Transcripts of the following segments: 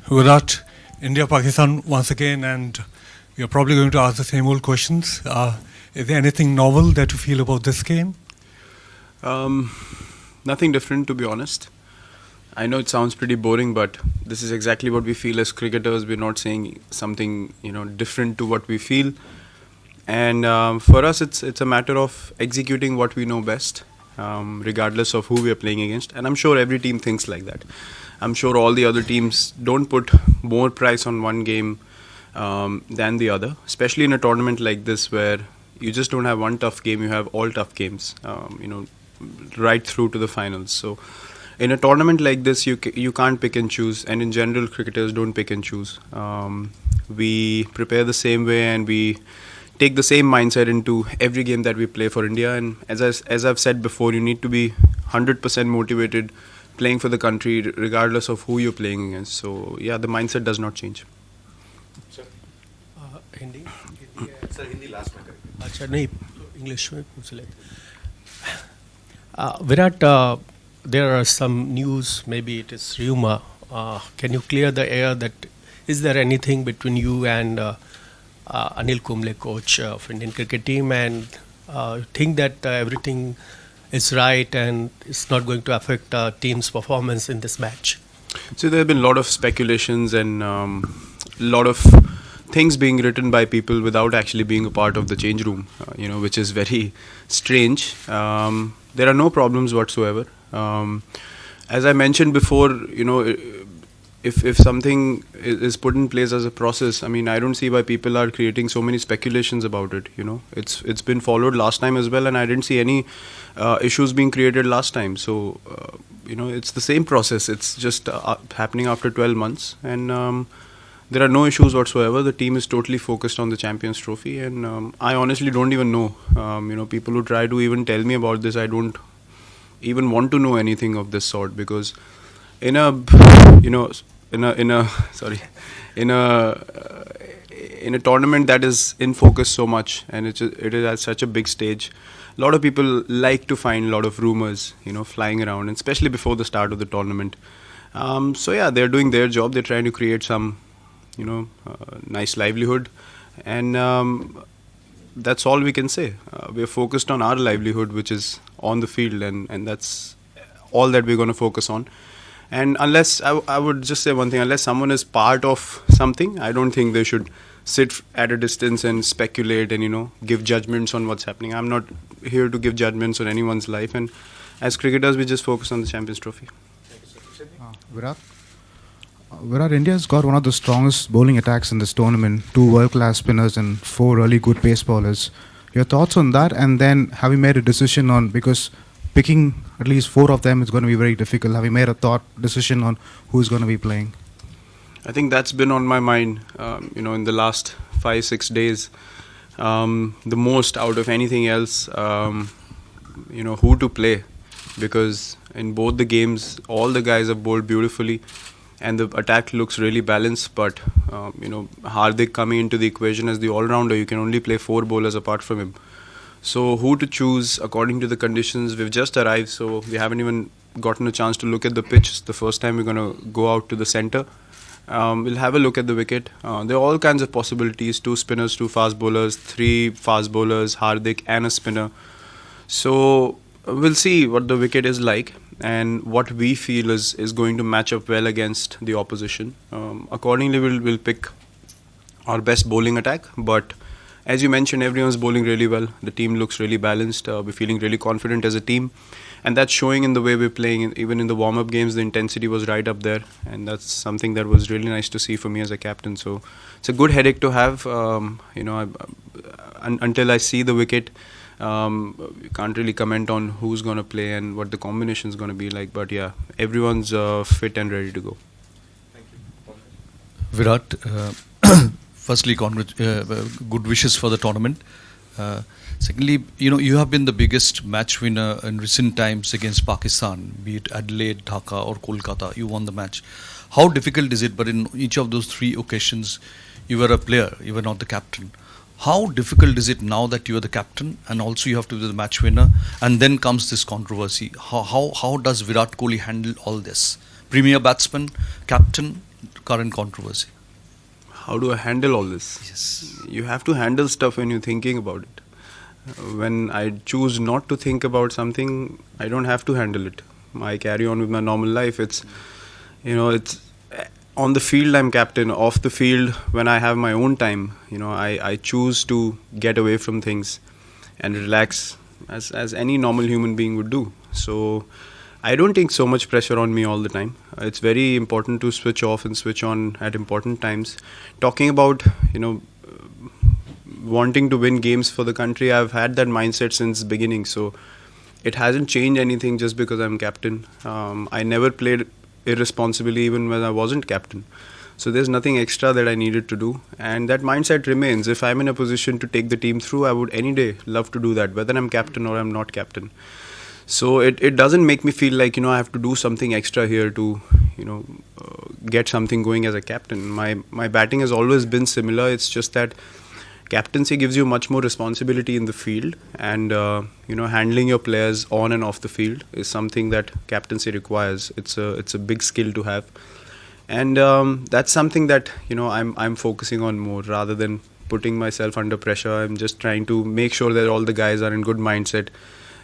Virat, India-Pakistan once again, and we are probably going to ask the same old questions. Is there anything novel that you feel about this game? Nothing different, to be honest. I know it sounds pretty boring, but this is exactly what we feel as cricketers. We're not saying something different to what we feel, and for us, it's a matter of executing what we know best, regardless of who we are playing against. And I'm sure every team thinks like that. I'm sure all the other teams don't put more price on one game than the other, especially in a tournament like this where you just don't have one tough game, you have all tough games, right through to the finals. So in a tournament like this, you can't pick and choose, and in general, cricketers don't pick and choose. We prepare the same way, and we take the same mindset into every game that we play for India. And as I've said before, you need to be 100% motivated playing for the country regardless of who you're playing against. So yeah, the mindset does not change. Sir? Hindi? Sir, Hindi last में करेंगे. अच्छा नहीं English में पूछ लेते. Virat, there are some news, maybe it is rumor. Can you clear the air that is there anything between you and Anil Kumble, coach of Indian cricket team, and think that everything is right and it's not going to affect team's performance in this match? So there have been a lot of speculations and a lot of things being written by people without actually being a part of the change room, which is very strange. There are no problems whatsoever. As I mentioned before, if something is put in place as a process, I mean, I don't see why people are creating so many speculations about it. It's been followed last time as well, and I didn't see any issues being created last time. So, it's the same process. It's just happening after 12 months, and there are no issues whatsoever. The team is totally focused on the Champions Trophy, and I honestly don't even know. People who try to even tell me about this, I don't even want to know anything of this sort, because in a tournament that is in focus so much, and it is at such a big stage, a lot of people like to find a lot of rumors flying around, and especially before the start of the tournament. So yeah, they're doing their job. They're trying to create some nice livelihood, and that's all we can say. We're focused on our livelihood, which is on the field, and that's all that we're going to focus on. And unless, I would just say one thing, unless someone is part of something, I don't think they should sit at a distance and speculate and give judgments on what's happening. I'm not here to give judgments on anyone's life, and as cricketers we just focus on the Champions Trophy. Virat, India's got one of the strongest bowling attacks in this tournament, 2 world-class spinners and 4 really good pace bowlers. Your thoughts on that, and then have you made a decision on, because picking at least 4 of them is going to be very difficult, have you made a decision on who's going to be playing? I think that's been on my mind, in the last 5-6 days, the most out of anything else, who to play, because in both the games, all the guys have bowled beautifully, and the attack looks really balanced, but Hardik coming into the equation as the all-rounder, you can only play 4 bowlers apart from him. So who to choose according to the conditions? We've just arrived, so we haven't even gotten a chance to look at the pitch. It's the first time we're going to go out to the centre. We'll have a look at the wicket. There are all kinds of possibilities: 2 spinners, 2 fast bowlers, 3 fast bowlers, Hardik and a spinner. So we'll see what the wicket is like and what we feel is going to match up well against the opposition. Accordingly, we'll pick our best bowling attack. But as you mentioned, everyone's bowling really well. The team looks really balanced. We're feeling really confident as a team, and that's showing in the way we're playing. Even in the warm-up games, the intensity was right up there, and that's something that was really nice to see for me as a captain. So it's a good headache to have. Until I see the wicket, we can't really comment on who's going to play and what the combination is going to be like. But yeah, everyone's fit and ready to go. Thank you. Virat, firstly, good wishes for the tournament. Secondly, you have been the biggest match winner in recent times against Pakistan, be it Adelaide, Dhaka or Kolkata. You won the match. How difficult is it? But in each of those 3 occasions, you were a player, you were not the captain. How difficult is it now that you are the captain and also you have to be the match winner, and then comes this controversy? How does Virat Kohli handle all this? Premier batsman, captain, current controversy? How do I handle all this? Yes. You have to handle stuff when you're thinking about it. When I choose not to think about something, I don't have to handle it. I carry on with my normal life. It's on the field I'm captain. Off the field, when I have my own time, I choose to get away from things and relax as any normal human being would do. So I don't take so much pressure on me all the time. It's very important to switch off and switch on at important times. Talking about wanting to win games for the country, I've had that mindset since beginning, so it hasn't changed anything just because I'm captain. I never played irresponsibly even when I wasn't captain, so there's nothing extra that I needed to do, and that mindset remains. If I'm in a position to take the team through, I would any day love to do that, whether I'm captain or I'm not captain. So it doesn't make me feel like I have to do something extra here to get something going as a captain. My batting has always been similar. It's just that captaincy gives you much more responsibility in the field, and handling your players on and off the field is something that captaincy requires. It's a big skill to have, and that's something that I'm focusing on more rather than putting myself under pressure. I'm just trying to make sure that all the guys are in good mindset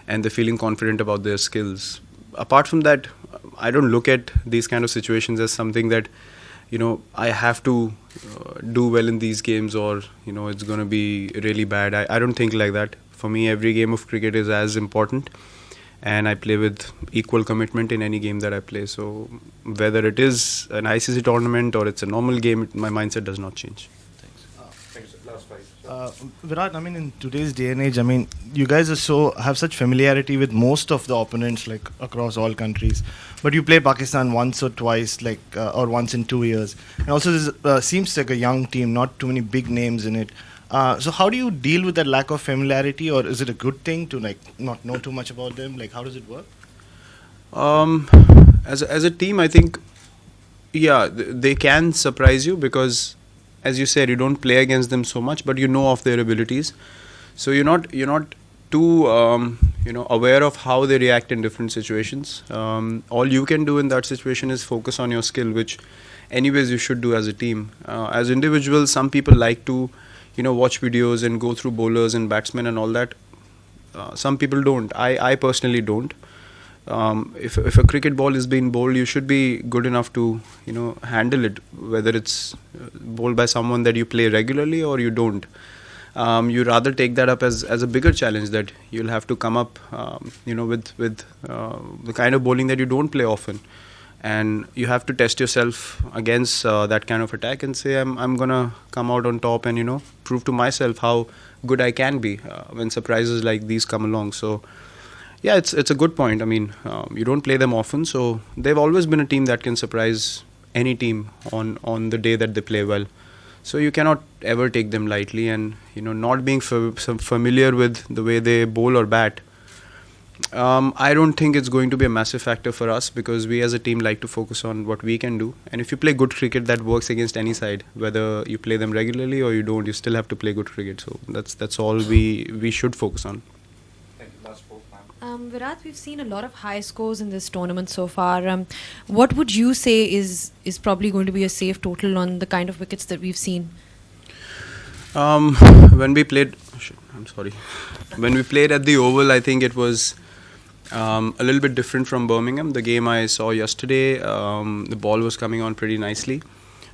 and they're feeling confident about their skills. Apart from that, I don't look at these kind of situations as something that I have to do well in these games, or it's going to be really bad. I don't think like that. For me, every game of cricket is as important, and I play with equal commitment in any game that I play. So whether it is an ICC tournament or it's a normal game, my mindset does not change. Thanks. Last five. Virat, I mean, in today's day and age, I mean, you guys have such familiarity with most of the opponents, like across all countries. But you play Pakistan once or twice, or once in 2 years. And also, this seems like a young team, not too many big names in it. So how do you deal with that lack of familiarity, or is it a good thing to not know too much about them? How does it work? As a team, I think, yeah, they can surprise you because, as you said, you don't play against them so much, but you know of their abilities. So you're not too aware of how they react in different situations. All you can do in that situation is focus on your skill, which anyways you should do as a team. As individuals, some people like to watch videos and go through bowlers and batsmen and all that. Some people don't. I personally don't. If a cricket ball is being bowled, you should be good enough to handle it, whether it's bowled by someone that you play regularly or you don't. You rather take that up as a bigger challenge, that you'll have to come up with the kind of bowling that you don't play often, and you have to test yourself against that kind of attack and say, I'm gonna come out on top and prove to myself how good I can be when surprises like these come along. So yeah, it's a good point. I mean, you don't play them often, so they've always been a team that can surprise any team on the day that they play well. So you cannot ever take them lightly, and not being familiar with the way they bowl or bat, I don't think it's going to be a massive factor for us, because we as a team like to focus on what we can do. And if you play good cricket, that works against any side. Whether you play them regularly or you don't, you still have to play good cricket. So that's all we should focus on. Thank you. Last four. Virat, we've seen a lot of high scores in this tournament so far. What would you say is probably going to be a safe total on the kind of wickets that we've seen? When we played at the Oval, I think it was a little bit different from Birmingham. The game I saw yesterday, the ball was coming on pretty nicely.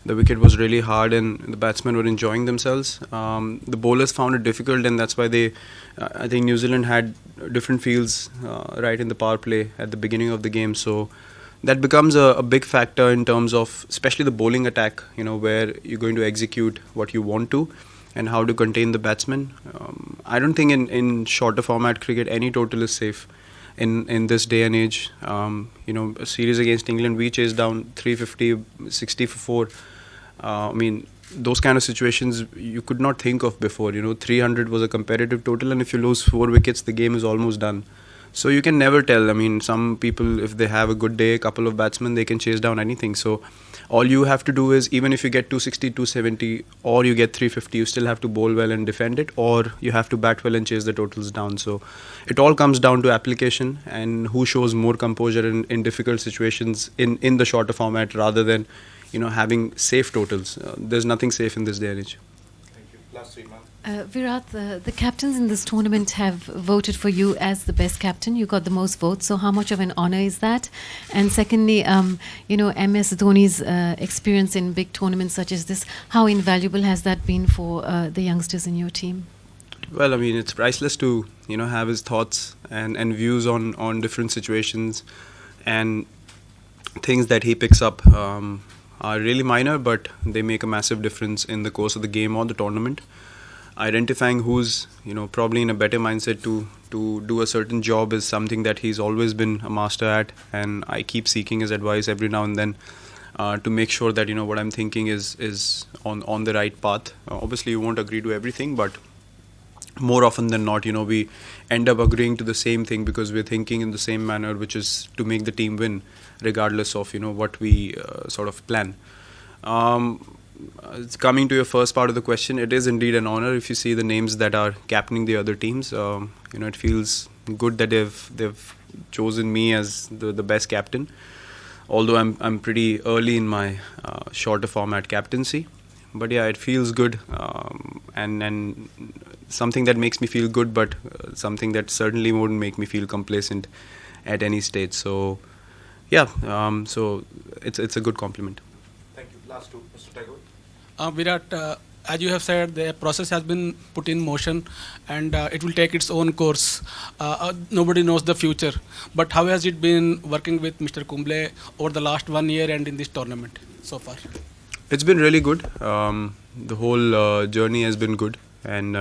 The wicket was really hard and the batsmen were enjoying themselves. The bowlers found it difficult, and that's why I think New Zealand had different fields right in the power play at the beginning of the game. So that becomes a big factor in terms of especially the bowling attack, where you're going to execute what you want to and how to contain the batsmen. I don't think in shorter format cricket any total is safe in this day and age. A series against England, we chased down 350, 60 for 4. I mean, those kind of situations you could not think of before. 300 was a competitive total, and if you lose 4 wickets, the game is almost done. So you can never tell. I mean, some people, if they have a good day, a couple of batsmen, they can chase down anything. So all you have to do is, even if you get 260, 270, or you get 350, you still have to bowl well and defend it, or you have to bat well and chase the totals down. So it all comes down to application and who shows more composure in difficult situations in the shorter format, rather than having safe totals. There's nothing safe in this day and age. Thank you. Last 3 months. Virat, the captains in this tournament have voted for you as the best captain. You got the most votes. So how much of an honor is that? And secondly, MS Dhoni's experience in big tournaments such as this, how invaluable has that been for the youngsters in your team? Well, I mean, it's priceless to have his thoughts and views on different situations, and things that he picks up are really minor, but they make a massive difference in the course of the game or the tournament. Identifying who's probably in a better mindset to do a certain job is something that he's always been a master at, and I keep seeking his advice every now and then to make sure that what I'm thinking is on the right path. Obviously, you won't agree to everything, but more often than not, we end up agreeing to the same thing because we're thinking in the same manner, which is to make the team win, regardless of what we sort of plan. Coming to your first part of the question, it is indeed an honor if you see the names that are captaining the other teams. It feels good that they've chosen me as the best captain. Although I'm pretty early in my shorter format captaincy, but yeah, it feels good, and something that makes me feel good, but something that certainly wouldn't make me feel complacent at any stage. So yeah, so it's a good compliment. Thank you. Last 2, Mr. Tagore. Virat, as you have said, the process has been put in motion and it will take its own course. Nobody knows the future. But how has it been working with Mr. Kumble over the last 1 year and in this tournament so far? It's been really good. The whole journey has been good, and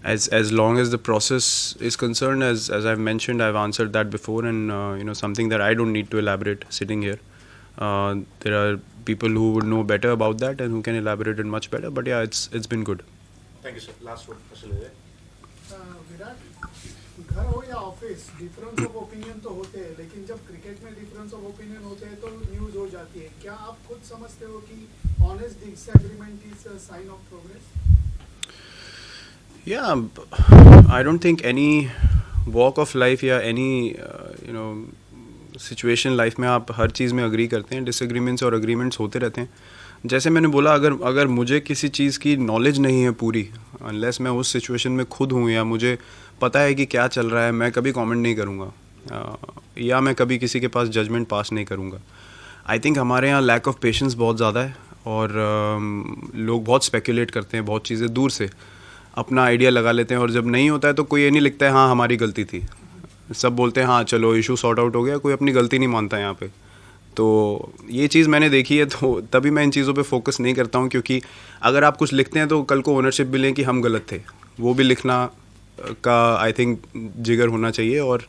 as long as the process is concerned, as I've mentioned, I've answered that before, and something that I don't need to elaborate sitting here. There are people who would know better about that and who can elaborate it much better. But yeah, it's been good. Thank you, sir. Last one, Mr. Lele. Virat, घर हो या office, difference of opinion तो होते हैं, लेकिन जब cricket में difference of opinion होते हैं तो न्यूज हो जाती है. क्या आप खुद समझते हो कि honest disagreement is a sign of progress? Yeah, I don't think any walk of life या any सिचुएशन लाइफ में आप हर चीज़ में अग्री करते हैं. डिसएग्रीमेंट्स और अग्रीमेंट्स होते रहते हैं. जैसे मैंने बोला, अगर मुझे किसी चीज़ की नॉलेज नहीं है पूरी, अनलेस मैं उस सिचुएशन में खुद हूँ या मुझे पता है कि क्या चल रहा है, मैं कभी कमेंट नहीं करूँगा, या मैं कभी किसी के पास जजमेंट पास नहीं करूँगा. आई थिंक हमारे यहाँ लैक ऑफ पेशेंस बहुत ज़्यादा है, और लोग बहुत स्पेकुलेट करते हैं, बहुत चीज़ें दूर से अपना आइडिया लगा लेते हैं, और जब नहीं होता है तो कोई ये नहीं लिखता है हाँ हमारी गलती थी. सब बोलते हैं हाँ चलो इशू सॉर्ट आउट हो गया, कोई अपनी गलती नहीं मानता है यहाँ पे. तो ये चीज़ मैंने देखी है, तो तभी मैं इन चीज़ों पे फोकस नहीं करता हूँ, क्योंकि अगर आप कुछ लिखते हैं तो कल को ओनरशिप भी लें कि हम गलत थे. वो भी लिखना का आई थिंक जिगर होना चाहिए, और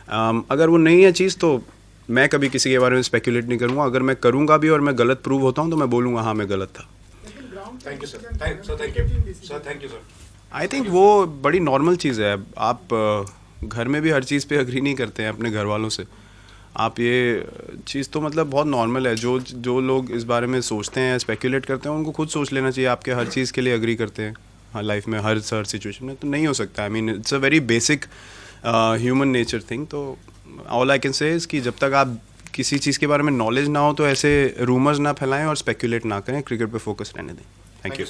अगर वो नहीं है चीज़ तो मैं कभी किसी के बारे में स्पेकुलेट नहीं करूँगा. अगर मैं करूँगा भी और मैं गलत प्रूव होता हूँ तो मैं बोलूँगा हाँ मैं गलत था. Thank you, sir. Thank you. Sir, thank you, sir. I think वो बड़ी नॉर्मल चीज़ है. आप घर में भी हर चीज़ पे अग्री नहीं करते हैं अपने घर वालों से. आप ये चीज़ तो मतलब बहुत नॉर्मल है. जो लोग इस बारे में सोचते हैं, स्पेकुलेट करते हैं, उनको खुद सोच लेना चाहिए. आपके हर चीज़ के लिए अग्री करते हैं हाँ लाइफ में हर सिचुएशन में, तो नहीं हो सकता. I mean it's a very basic human nature thing. तो all I can say is कि जब तक आप किसी चीज़ के बारे में नॉलेज ना हो तो ऐसे रूमर्स ना फैलाएं और स्पेकुलेट ना करें. क्रिकेट पे फोकस रहने दें. Thank you.